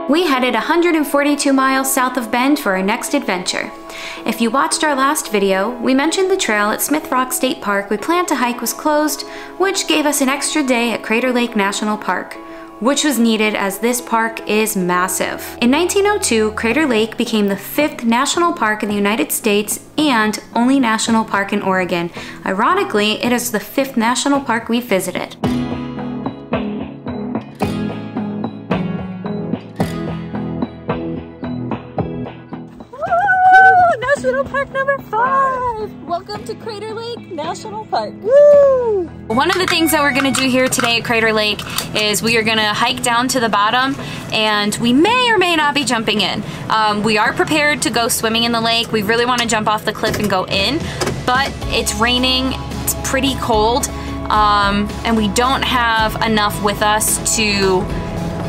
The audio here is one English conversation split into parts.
We headed 142 miles south of Bend for our next adventure. If you watched our last video, we mentioned the trail at Smith Rock State Park we planned to hike was closed, which gave us an extra day at Crater Lake National Park, which was needed as this park is massive. In 1902, Crater Lake became the 5th national park in the United States and only national park in Oregon. Ironically, it is the 5th national park we visited. National Park number 5! Welcome to Crater Lake National Park. Woo! One of the things that we're gonna do here today at Crater Lake is we are gonna hike down to the bottom, and we may or may not be jumping in. We are prepared to go swimming in the lake. We really wanna jump off the cliff and go in, but it's raining, it's pretty cold, and we don't have enough with us to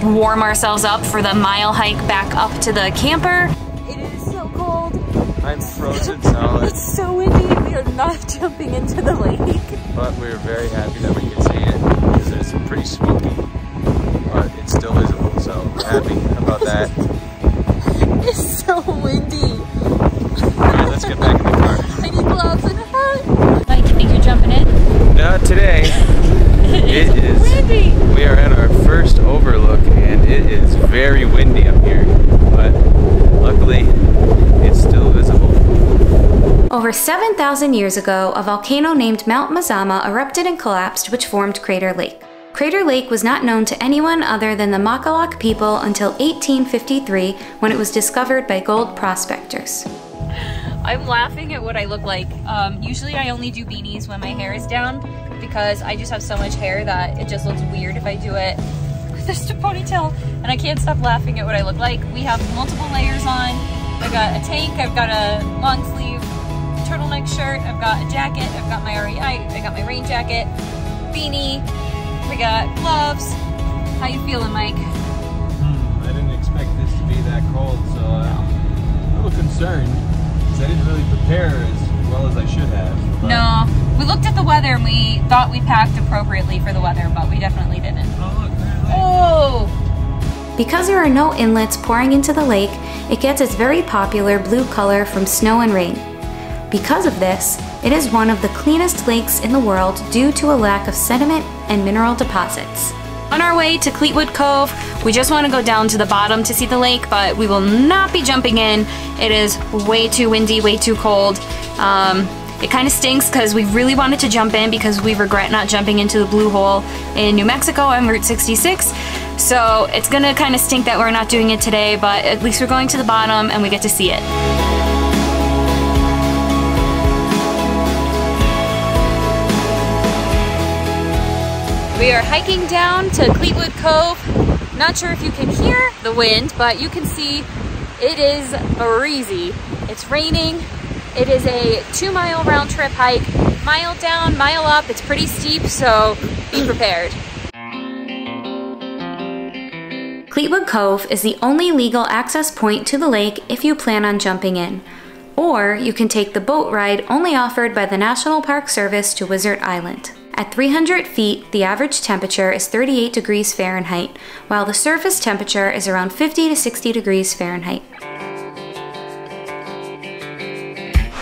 warm ourselves up for the mile hike back up to the camper. It is so cold. I'm frozen solid. It's so windy. We are not jumping into the lake. But we're very happy that we can see it because it's pretty smoky. But it's still visible, so we're happy about that. It's so windy. Alright, let's get back in the car. I need gloves and a hat. Mike, you think you're jumping in? Not today. It is windy. We are at our first overlook and it is very windy up here. But luckily, it's still visible. Over 7,000 years ago, a volcano named Mount Mazama erupted and collapsed, which formed Crater Lake. Crater Lake was not known to anyone other than the Makalak people until 1853, when it was discovered by gold prospectors. I'm laughing at what I look like. Usually I only do beanies when my hair is down because I just have so much hair that it just looks weird if I do it with just a ponytail, and I can't stop laughing at what I look like. We have multiple layers on. I've got a tank, I've got a long sleeve turtleneck shirt, I've got a jacket, I've got my REI, I got my rain jacket, beanie, we got gloves. How you feeling, Mike? I didn't expect this to be that cold, so I'm a little concerned because I didn't really prepare as well as I should have. But... No, we looked at the weather and we thought we packed appropriately for the weather, but we definitely didn't. Oh, look, there's Oh! Because there are no inlets pouring into the lake, it gets its very popular blue color from snow and rain. Because of this, it is one of the cleanest lakes in the world due to a lack of sediment and mineral deposits. On our way to Cleetwood Cove, we just want to go down to the bottom to see the lake, but we will not be jumping in. It is way too windy, way too cold. It kind of stinks because we really wanted to jump in because we regret not jumping into the blue hole in New Mexico on Route 66. So it's gonna kind of stink that we're not doing it today, but at least we're going to the bottom and we get to see it. We are hiking down to Cleetwood Cove. Not sure if you can hear the wind, but you can see it is breezy. It's raining. It is a 2-mile round trip hike. Mile down, mile up. It's pretty steep, so be prepared. Cleetwood Cove is the only legal access point to the lake if you plan on jumping in. Or you can take the boat ride only offered by the National Park Service to Wizard Island. At 300 feet, the average temperature is 38 degrees Fahrenheit, while the surface temperature is around 50 to 60 degrees Fahrenheit.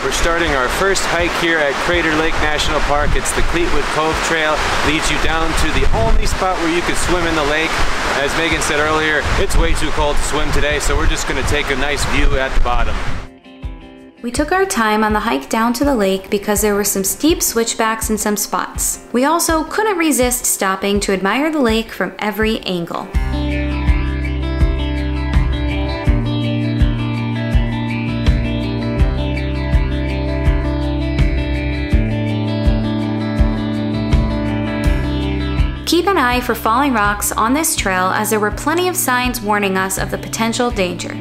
We're starting our first hike here at Crater Lake National Park. It's the Cleetwood Cove Trail. Leads you down to the only spot where you can swim in the lake. As Megan said earlier, it's way too cold to swim today, so we're just gonna take a nice view at the bottom. We took our time on the hike down to the lake because there were some steep switchbacks in some spots. We also couldn't resist stopping to admire the lake from every angle. Keep an eye for falling rocks on this trail, as there were plenty of signs warning us of the potential danger.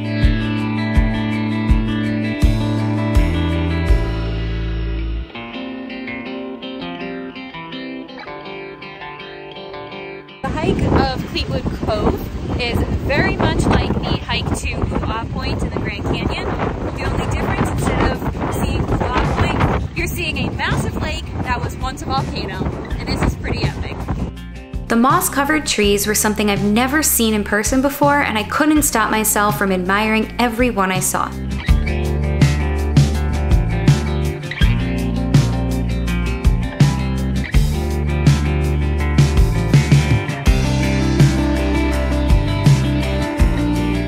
The hike of Cleetwood Cove is very much like the hike to Blue Point in the Grand Canyon. The only difference, instead of seeing Blue Point, you're seeing a massive lake that was once a volcano, and this is pretty epic. The moss-covered trees were something I've never seen in person before, and I couldn't stop myself from admiring every one I saw.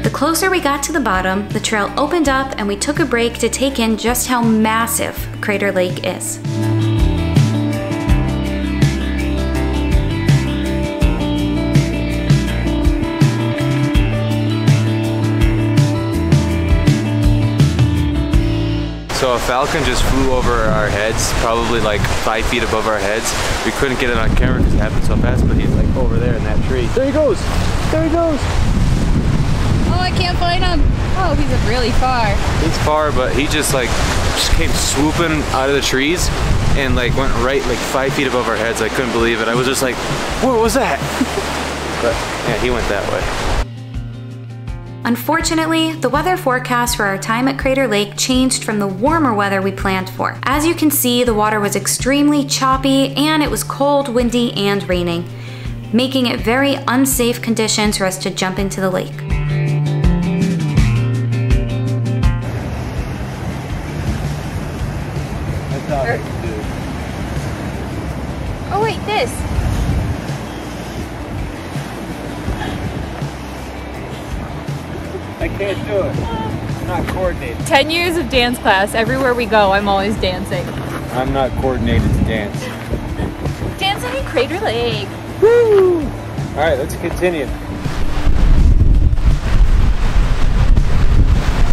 The closer we got to the bottom, the trail opened up and we took a break to take in just how massive Crater Lake is. So a falcon just flew over our heads, probably like 5 feet above our heads. We couldn't get it on camera because it happened so fast, but he's like over there in that tree. There he goes! There he goes! Oh, I can't find him. Oh, he's really far. He's far, but he just came swooping out of the trees and like went right like 5 feet above our heads. I couldn't believe it. I was just like, what was that? But yeah, he went that way. Unfortunately, the weather forecast for our time at Crater Lake changed from the warmer weather we planned for. As you can see, the water was extremely choppy and it was cold, windy, and raining, making it very unsafe conditions for us to jump into the lake. Oh wait, this. I can't do it. I'm not coordinated. 10 years of dance class. Everywhere we go, I'm always dancing. I'm not coordinated to dance. Dancing in Crater Lake. Woo! Alright, let's continue.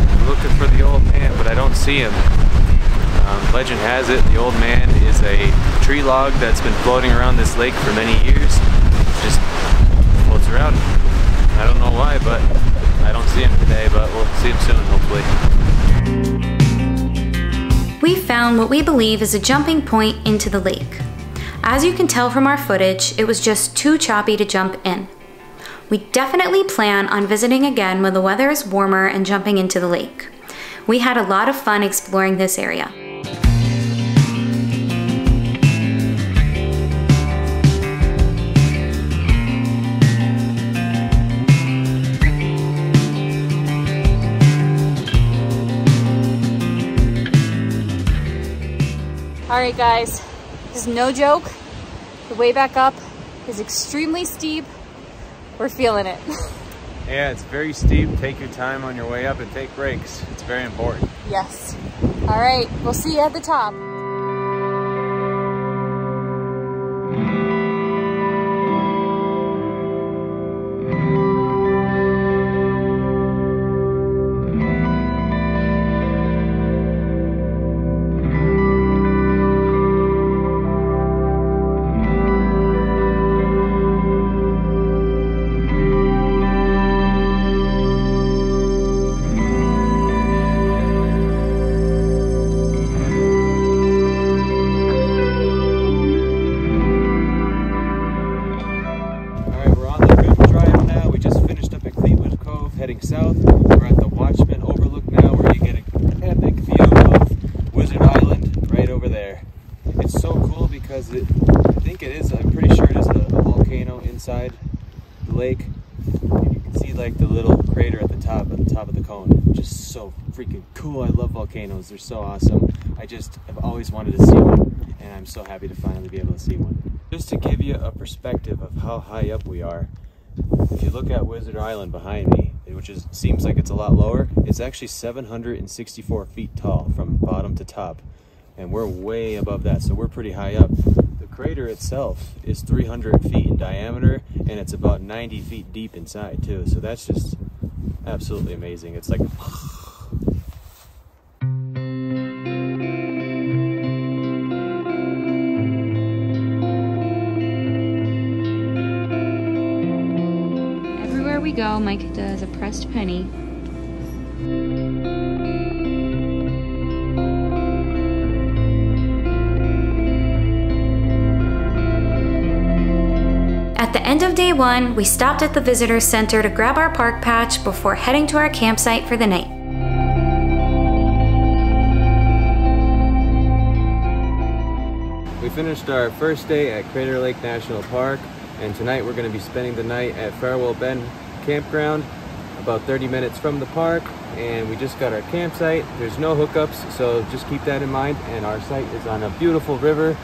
I'm looking for the old man, but I don't see him. Legend has it, the old man is a tree log that's been floating around this lake for many years. Just floats around. I don't know why, but I don't see him today, but we'll see him soon, hopefully. We found what we believe is a jumping point into the lake. As you can tell from our footage, it was just too choppy to jump in. We definitely plan on visiting again when the weather is warmer and jumping into the lake. We had a lot of fun exploring this area. Alright guys, this is no joke. The way back up is extremely steep. We're feeling it. Yeah, it's very steep. Take your time on your way up and take breaks. It's very important. Yes. Alright, we'll see you at the top. Heading south, we're at the Watchman Overlook now, where you get an epic view of Wizard Island right over there. It's so cool because I'm pretty sure it is a volcano inside the lake. And you can see like the little crater at the top of the cone, which is so freaking cool. I love volcanoes, they're so awesome. I've always wanted to see one, and I'm so happy to finally be able to see one. Just to give you a perspective of how high up we are, if you look at Wizard Island behind me, which seems like it's a lot lower, it's actually 764 feet tall from bottom to top, and we're way above that, so we're pretty high up. The crater itself is 300 feet in diameter, and it's about 90 feet deep inside too, so that's just absolutely amazing. It's like we go, Mike does a pressed penny. At the end of day one, we stopped at the visitor center to grab our park patch before heading to our campsite for the night. we finished our first day at Crater Lake National Park. And tonight we're going to be spending the night at Farewell Bend Campground, about 30 minutes from the park. And we just got our campsite. There's no hookups, so just keep that in mind. And our site is on a beautiful river,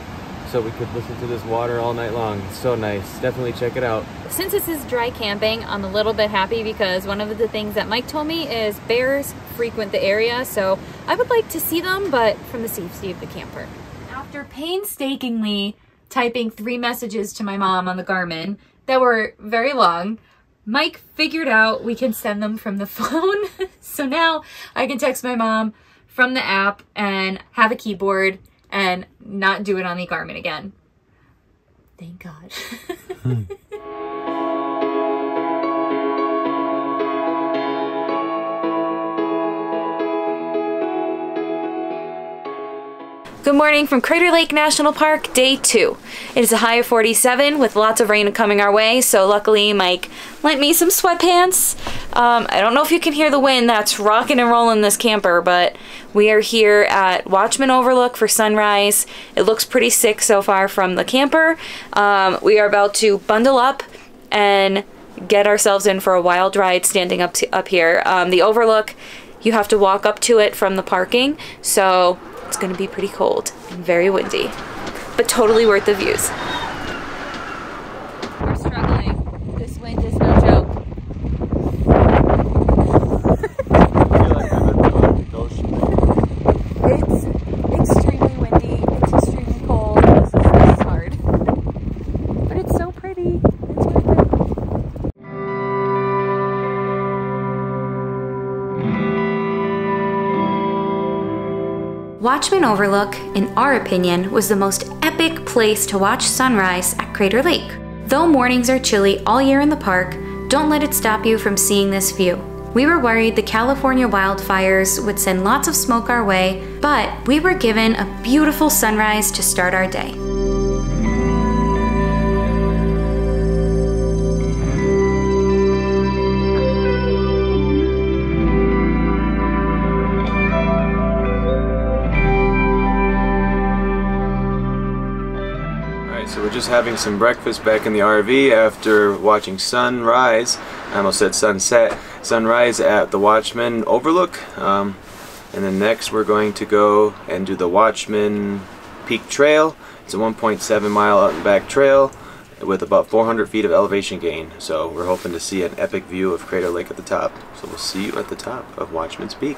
so we could listen to this water all night long. It's so nice. Definitely check it out. Since this is dry camping, I'm a little bit happy because one of the things that Mike told me is bears frequent the area, so I would like to see them, but from the safety of the camper. After painstakingly typing 3 messages to my mom on the Garmin that were very long, Mike figured out we can send them from the phone. So now I can text my mom from the app and have a keyboard and not do it on the Garmin again. Thank God. Good morning from Crater Lake National Park, day 2. It is a high of 47 with lots of rain coming our way, so luckily Mike lent me some sweatpants. I don't know if you can hear the wind that's rocking and rolling this camper, but we are here at Watchman Overlook for sunrise. It looks pretty sick so far from the camper. We are about to bundle up and get ourselves in for a wild ride standing up here. The Overlook, you have to walk up to it from the parking, so it's going to be pretty cold and very windy, but totally worth the views. We're struggling. This wind is no joke. It's extremely windy. It's extremely cold. This is hard. But it's so pretty. It's worth it. Watchman Overlook, in our opinion, was the most epic place to watch sunrise at Crater Lake. Though mornings are chilly all year in the park, don't let it stop you from seeing this view. We were worried the California wildfires would send lots of smoke our way, but we were given a beautiful sunrise to start our day. So we're just having some breakfast back in the RV after watching sunrise. I almost said sunset. Sunrise at the Watchman Overlook. And then next we're going to go and do the Watchman Peak Trail. It's a 1.7 mile out and back trail with about 400 feet of elevation gain. So we're hoping to see an epic view of Crater Lake at the top. So we'll see you at the top of Watchman's Peak.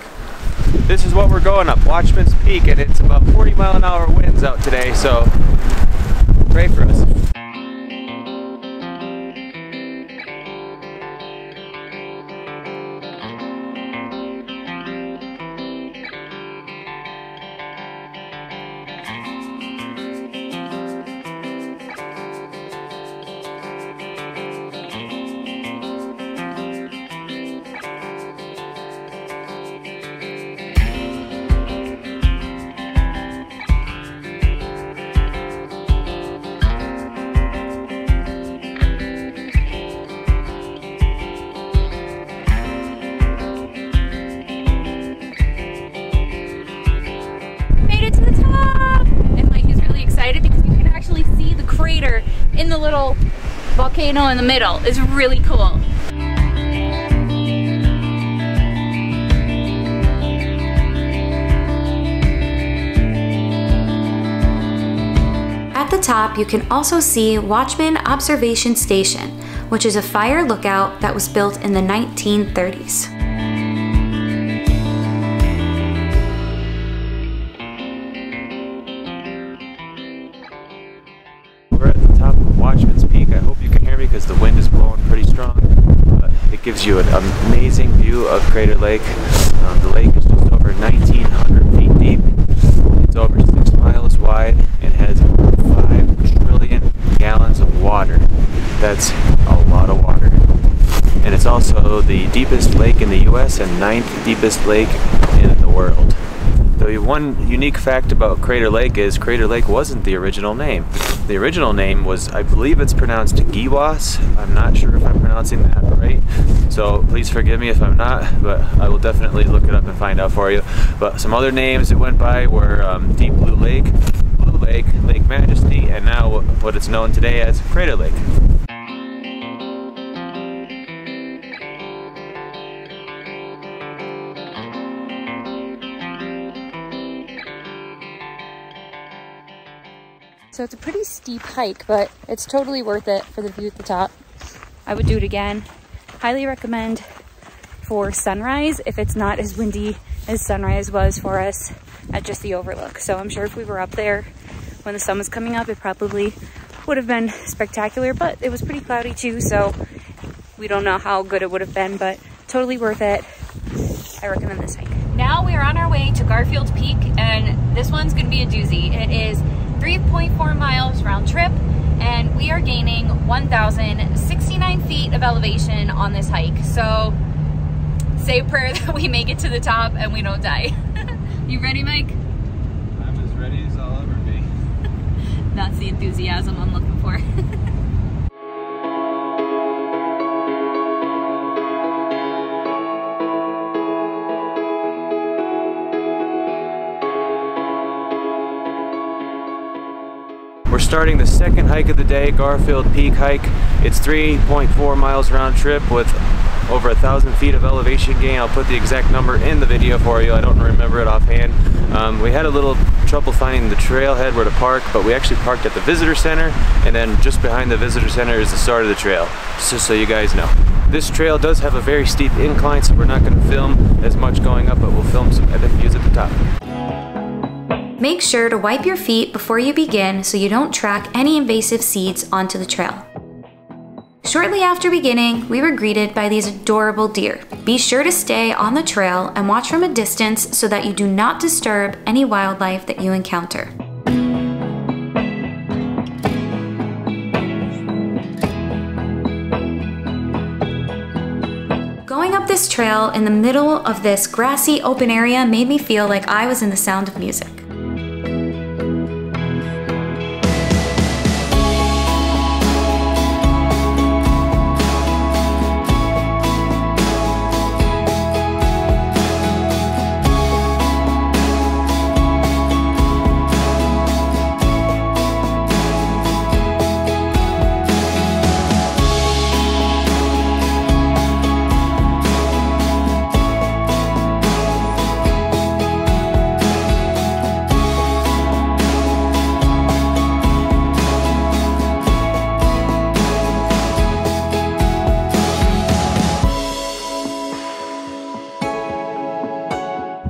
This is what we're going up, Watchman's Peak, and it's about 40-mile-an-hour winds out today, so pray for us. In the little volcano in the middle is really cool. At the top, you can also see Watchman Observation Station, which is a fire lookout that was built in the 1930s. Watchman's Peak. I hope you can hear me because the wind is blowing pretty strong. It gives you an amazing view of Crater Lake. The lake is just over 1,900 feet deep. It's over 6 miles wide and has 5 trillion gallons of water. That's a lot of water. And it's also the deepest lake in the US and 9th deepest lake in the world. The one unique fact about Crater Lake is Crater Lake wasn't the original name. The original name was, I believe it's pronounced Giwas. I'm not sure if I'm pronouncing that right, so please forgive me if I'm not, but I will definitely look it up and find out for you. But some other names it went by were Deep Blue Lake, Lake Majesty, and now what it's known today as Crater Lake. So it's a pretty steep hike, but it's totally worth it for the view at the top. I would do it again. Highly recommend for sunrise if it's not as windy as sunrise was for us at just the overlook. So I'm sure if we were up there when the sun was coming up, it probably would have been spectacular, but it was pretty cloudy too, so we don't know how good it would have been, but totally worth it. I recommend this hike. Now we are on our way to Garfield Peak, and this one's gonna be a doozy. It is 3.4 miles round trip, and we are gaining 1,069 feet of elevation on this hike. So say a prayer that we make it to the top and we don't die. You ready, Mike? I'm as ready as I'll ever be. That's the enthusiasm I'm looking for. We're starting the second hike of the day, Garfield Peak hike. It's 3.4 miles round trip with over 1,000 feet of elevation gain. I'll put the exact number in the video for you. I don't remember it offhand. We had a little trouble finding the trailhead where to park, but we actually parked at the visitor center, and then just behind the visitor center is the start of the trail, just so you guys know. This trail does have a very steep incline, so we're not going to film as much going up, but we'll film some epic views at the top. Make sure to wipe your feet before you begin so you don't track any invasive seeds onto the trail. Shortly after beginning, we were greeted by these adorable deer. Be sure to stay on the trail and watch from a distance so that you do not disturb any wildlife that you encounter. Going up this trail in the middle of this grassy open area made me feel like I was in the Sound of Music.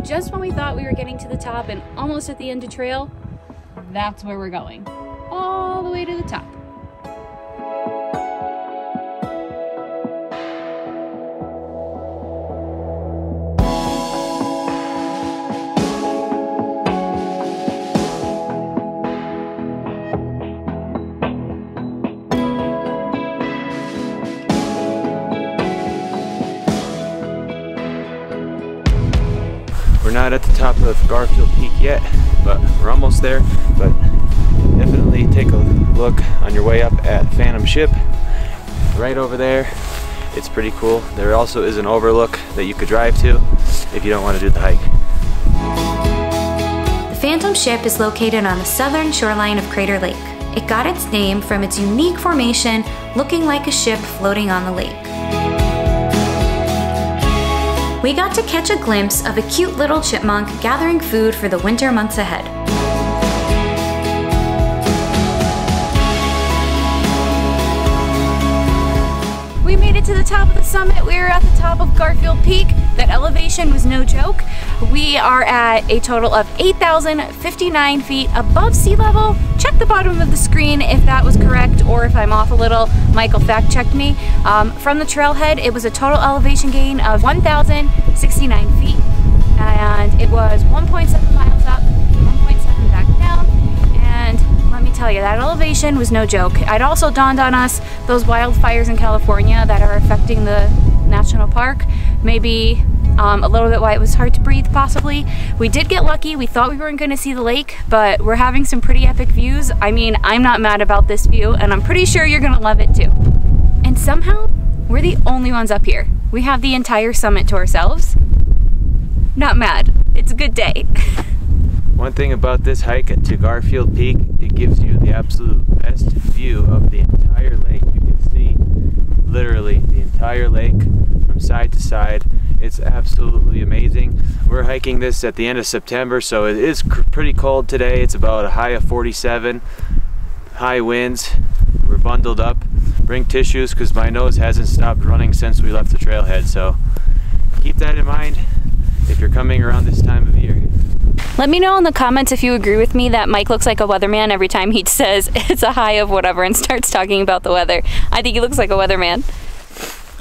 Just when we thought we were getting to the top and almost at the end of trail, that's where we're going. All the way to the top. We're not at the top of Garfield Peak yet, but we're almost there. But definitely take a look on your way up at Phantom Ship. Right over there. It's pretty cool. There also is an overlook that you could drive to if you don't want to do the hike. The Phantom Ship is located on the southern shoreline of Crater Lake. It got its name from its unique formation looking like a ship floating on the lake. We got to catch a glimpse of a cute little chipmunk gathering food for the winter months ahead. We made it to the top of the summit. We were at the top of Garfield Peak. That elevation was no joke. We are at a total of 8,059 feet above sea level. Check the bottom of the screen if that was correct or if I'm off a little. Michael fact checked me. From the trailhead, it was a total elevation gain of 1,069 feet, and it was 1.7 miles up, 1.7 back down, and let me tell you, that elevation was no joke. It also dawned on us those wildfires in California that are affecting the national park, maybe a little bit why it was hard to breathe possibly. We did get lucky. We thought we weren't going to see the lake, but we're having some pretty epic views. I mean, I'm not mad about this view, and I'm pretty sure you're going to love it too. And somehow, we're the only ones up here. We have the entire summit to ourselves. Not mad. It's a good day. One thing about this hike to Garfield Peak, it gives you the absolute best view of the entire lake. You can see literally the entire lake from side to side. It's absolutely amazing. We're hiking this at the end of September, so it is pretty cold today. It's about a high of 47. high winds. We're bundled up. Bring tissues because my nose hasn't stopped running since we left the trailhead, so keep that in mind if you're coming around this time of year. Let me know in the comments if you agree with me that Mike looks like a weatherman every time he says it's a high of whatever and starts talking about the weather. I think he looks like a weatherman.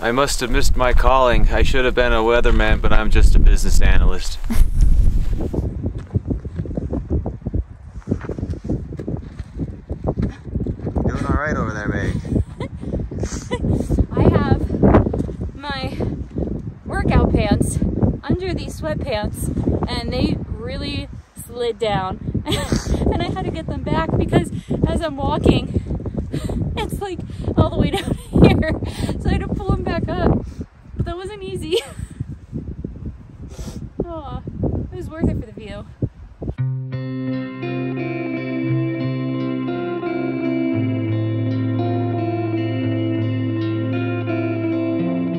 I must have missed my calling. I should have been a weatherman, but I'm just a business analyst. Doing all right over there, Meg. I have my workout pants under these sweatpants and they really slid down and I had to get them back because as I'm walking it's like all the way down here, so I had to pull them back up, but that wasn't easy. Oh, it was worth it for the view.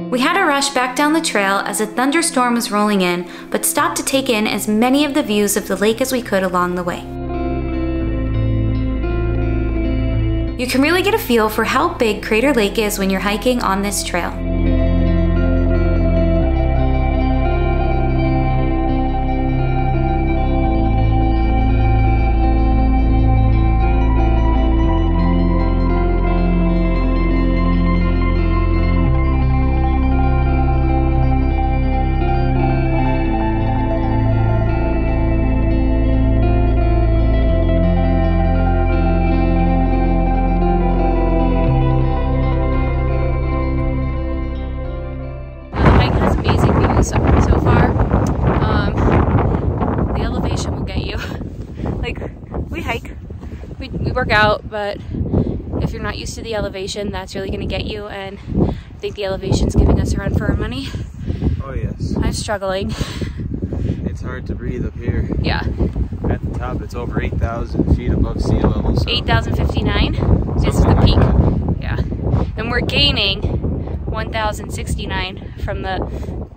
We had to rush back down the trail as a thunderstorm was rolling in, but stopped to take in as many of the views of the lake as we could along the way. You can really get a feel for how big Crater Lake is when you're hiking on this trail. Work out, but if you're not used to the elevation, that's really going to get you, and I think the elevation's giving us a run for our money. Oh yes. I'm struggling. It's hard to breathe up here. Yeah. At the top it's over 8,000 feet above sea level. So 8,059? This is the peak. Yeah. And we're gaining 1,069 from the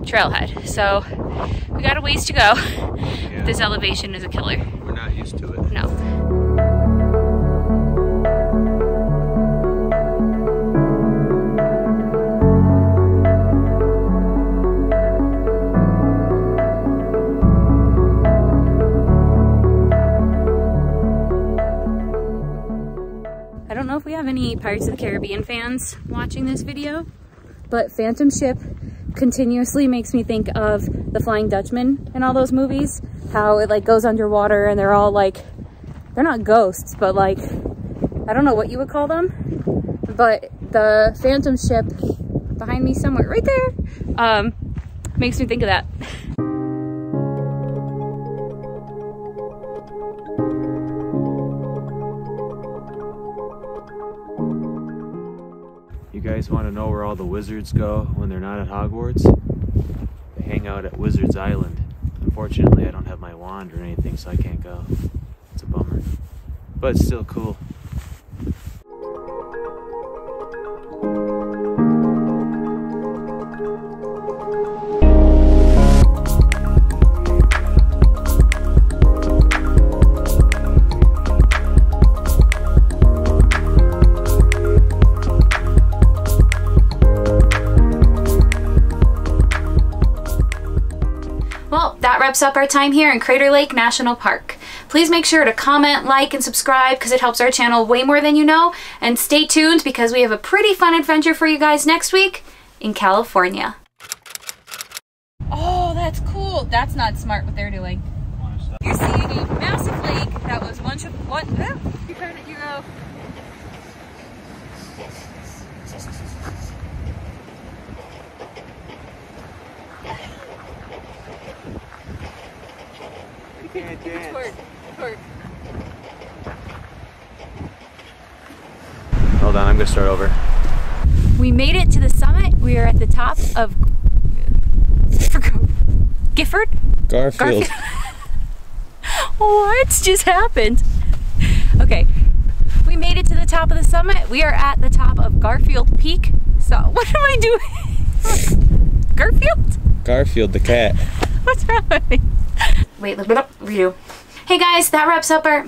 trailhead, so we got a ways to go. Yeah. This elevation is a killer. We're not used to it. No. I don't know if we have any Pirates of the Caribbean fans watching this video, but Phantom Ship continuously makes me think of the Flying Dutchman in all those movies. How it like goes underwater and they're all like, they're not ghosts, but like, I don't know what you would call them, but the Phantom Ship behind me somewhere, right there, makes me think of that. You guys want to know where all the wizards go when they're not at Hogwarts? They hang out at Wizard's Island. Unfortunately, I don't have my wand or anything, so I can't go. It's a bummer. But it's still cool. Well, that wraps up our time here in Crater Lake National Park. Please make sure to comment, like, and subscribe because it helps our channel way more than you know. And stay tuned because we have a pretty fun adventure for you guys next week in California. Oh, that's cool. That's not smart what they're doing. You're seeing a massive lake that was once what? You heard it, you go. Twerk. Hold on, I'm gonna start over. We made it to the summit. We are at the top of Gifford? Garfield. What just happened? Okay, we made it to the top of the summit. We are at the top of Garfield Peak. So, what am I doing? Garfield? Garfield the cat. What's wrong with me? Wait, look it up. Redo. Hey guys, that wraps up our